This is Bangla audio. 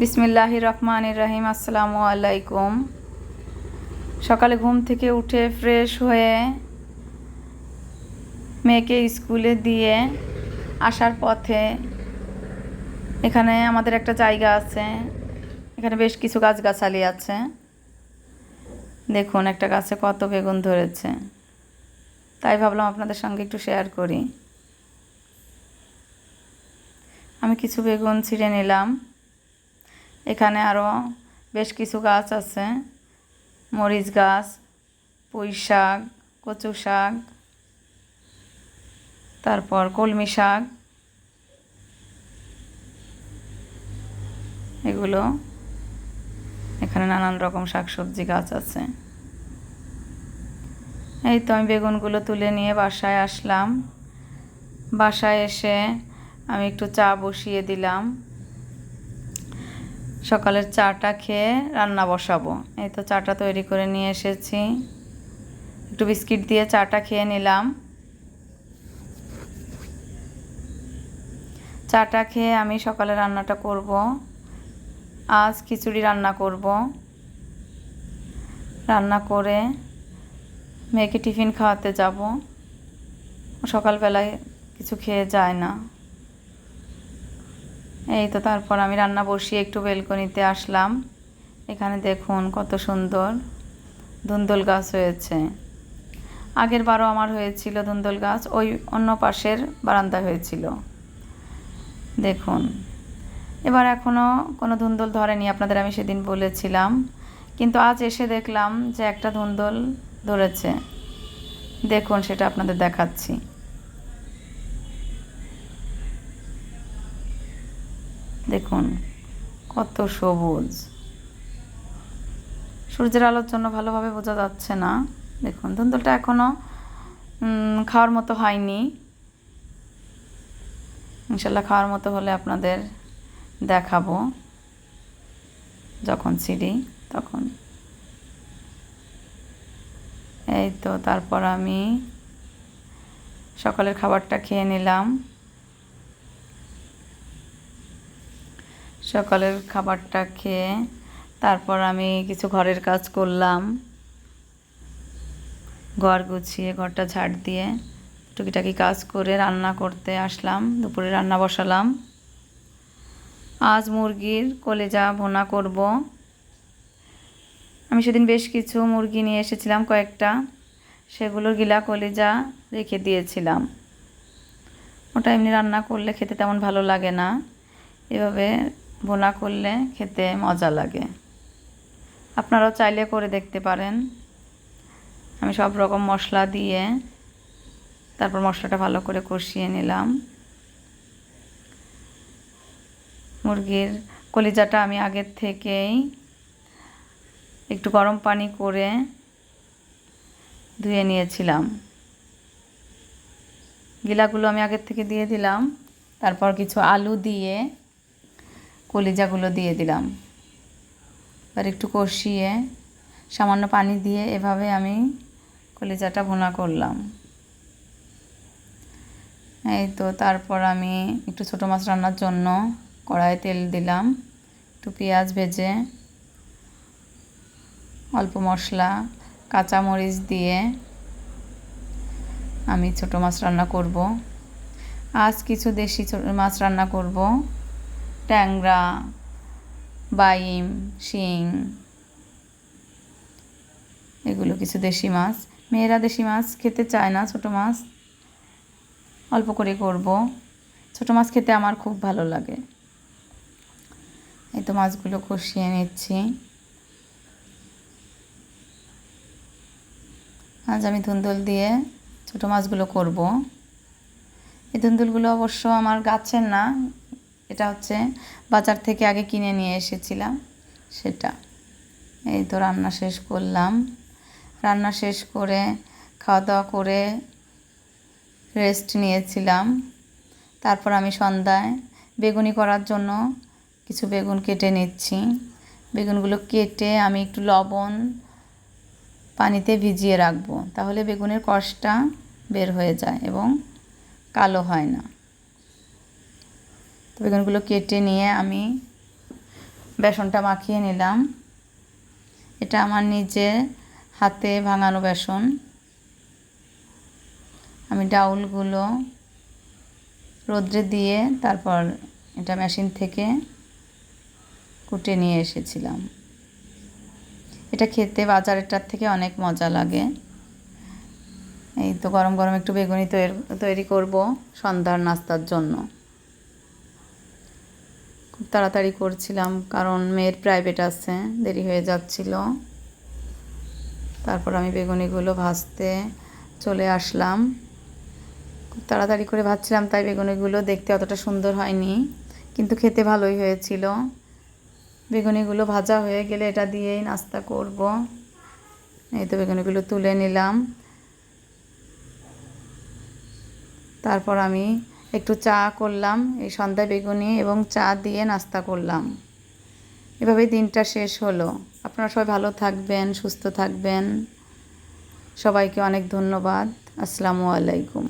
বিসমিল্লাহির রহমানির রহিম। আসসালামু আলাইকুম। সকালে ঘুম থেকে উঠে ফ্রেশ হয়ে মেয়েকে স্কুলে দিয়ে আসার পথে এখানে আমাদের একটা জায়গা আছে, এখানে বেশ কিছু গাছগাছালি আছে। দেখুন একটা গাছে কত বেগুন ধরেছে, তাই ভাবলাম আপনাদের সঙ্গে একটু শেয়ার করি। আমি কিছু বেগুন ছিঁড়ে নিলাম। এখানে আরও বেশ কিছু গাছ আছে, মরিচ গাছ, পুঁই শাক, কচু শাক, তারপর কলমি শাক, এগুলো এখানে নানান রকম শাকসবজি গাছ আছে। এই তো আমি বেগুনগুলো তুলে নিয়ে বাসায় আসলাম। বাসায় এসে আমি একটু চা বসিয়ে দিলাম। সকালের চাটা খেয়ে রান্না বসাবো। এই তো চাটা তৈরি করে নিয়ে এসেছি, একটু বিস্কিট দিয়ে চাটা খেয়ে নিলাম। চাটা খেয়ে আমি সকালে রান্নাটা করব। আজ খিচুড়ি রান্না করব। রান্না করে মেয়েকে টিফিন খাওয়াতে যাব। সকালবেলায় কিছু খেয়ে যায় না। এই তো তারপর আমি রান্না বসিয়ে একটু বেলকনিতে আসলাম। এখানে দেখুন কত সুন্দর ধুন্দুল গাছ হয়েছে। আগের বারও আমার হয়েছিল ধুন্দুল গাছ, ওই অন্য পাশের বারান্দা হয়েছিল। দেখুন এবার এখনও কোনো ধুন্দুল ধরেনি, আপনাদের আমি সেদিন বলেছিলাম, কিন্তু আজ এসে দেখলাম যে একটা ধুন্দুল ধরেছে। দেখুন সেটা আপনাদের দেখাচ্ছি। দেখুন কত সবুজ, সূর্যের আলোর জন্য ভালোভাবে বোঝা যাচ্ছে না। দেখুন ধুন্দুলটা এখনও খাওয়ার মতো হয়নি। ইনশাল্লাহ খাওয়ার মতো হলে আপনাদের দেখাবো, যখন ছিঁড়ি তখন। এই তো তারপর আমি সকালের খাবারটা খেয়ে নিলাম। সকালের খাবারটা খেয়ে তারপর আমি কিছু ঘরের কাজ করলাম। ঘর গুছিয়ে ঘরটা ঝাড় দিয়ে টুকিটাকি কাজ করে রান্না করতে আসলাম। দুপুরে রান্না বসালাম। আজ মুরগির কলেজা ভুনা করব। আমি সেদিন বেশ কিছু মুরগি নিয়ে এসেছিলাম কয়েকটা, সেগুলোর গিলা কলেজা রেখে দিয়েছিলাম। ওটা এমনি রান্না করলে খেতে তেমন ভালো লাগে না, এভাবে ভুনা করলে খেতে মজা লাগে। আপনারাও চাইলে করে দেখতে পারেন। আমি সব রকম মশলা দিয়ে তারপর মশলাটা ভালো করে কষিয়ে নিলাম। মুরগির কলিজাটা আমি আগের থেকেই একটু গরম পানি করে ধুয়ে নিয়েছিলাম। গিলাগুলো আমি আগের থেকে দিয়ে দিলাম। তারপর কিছু আলু দিয়ে কলিজাগুলো দিয়ে দিলাম। এবার একটু কষিয়ে সামান্য পানি দিয়ে এভাবে আমি কলিজাটা ভুনা করলাম। এই তো তারপর আমি একটু ছোটো মাছ রান্নার জন্য কড়াইয়ে তেল দিলাম, একটু পেঁয়াজ ভেজে অল্প মশলা কাঁচা মরিচ দিয়ে আমি ছোটো মাছ রান্না করব। আজ কিছু দেশি মাছ রান্না করব, ট্যাংরা, বাইম, শিং, এগুলো কিছু দেশি মাছ। মেয়েরা দেশি মাছ খেতে চায় না, ছোটো মাছ অল্প করে করব। ছোটো মাছ খেতে আমার খুব ভালো লাগে। এই তো মাছগুলো কষিয়ে নিচ্ছি। আজ আমি ধুন্দুল দিয়ে ছোটো মাছগুলো করব। এই ধুন্দুলগুলো অবশ্য আমার গাছের না, এটা হচ্ছে বাজার থেকে আগে কিনে নিয়ে এসেছিলাম সেটা। এই তো রান্না শেষ করলাম। রান্না শেষ করে খাওয়া দাওয়া করে রেস্ট নিয়েছিলাম। তারপর আমি সন্ধ্যায় বেগুনি করার জন্য কিছু বেগুন কেটে নিচ্ছি। বেগুনগুলো কেটে আমি একটু লবণ পানিতে ভিজিয়ে রাখবো, তাহলে বেগুনের কষটা বের হয়ে যায় এবং কালো হয় না। তো বেগুনগুলো কেটে নিয়ে আমি বেসনটা মাখিয়ে নিলাম। এটা আমার নিজে হাতে ভাঙানো বেসন। আমি ডাউলগুলো রোদ্রে দিয়ে তারপর এটা মেশিন থেকে কুটে নিয়ে এসেছিলাম। এটা খেতে বাজারেরটার থেকে অনেক মজা লাগে। এই তো গরম গরম একটু বেগুনি তৈরি করব সন্ধ্যার নাস্তার জন্য। খুব তাড়াতাড়ি করছিলাম কারণ মেয়ের প্রাইভেট আছে, দেরি হয়ে যাচ্ছিল। তারপর আমি বেগুনিগুলো ভাজতে চলে আসলাম। খুব তাড়াতাড়ি করে ভাজছিলাম তাই বেগুনিগুলো দেখতে অতটা সুন্দর হয়নি, কিন্তু খেতে ভালোই হয়েছিল। বেগুনিগুলো ভাজা হয়ে গেলে এটা দিয়েই নাস্তা করব। এই তো বেগুনিগুলো তুলে নিলাম। তারপর আমি একটু চা করলাম, এই সন্ধ্যায় বেগুনি এবং চা দিয়ে নাস্তা করলাম। এভাবেই দিনটা শেষ হলো। আপনারা সবাই ভালো থাকবেন, সুস্থ থাকবেন। সবাইকে অনেক ধন্যবাদ। আসসালামু আলাইকুম।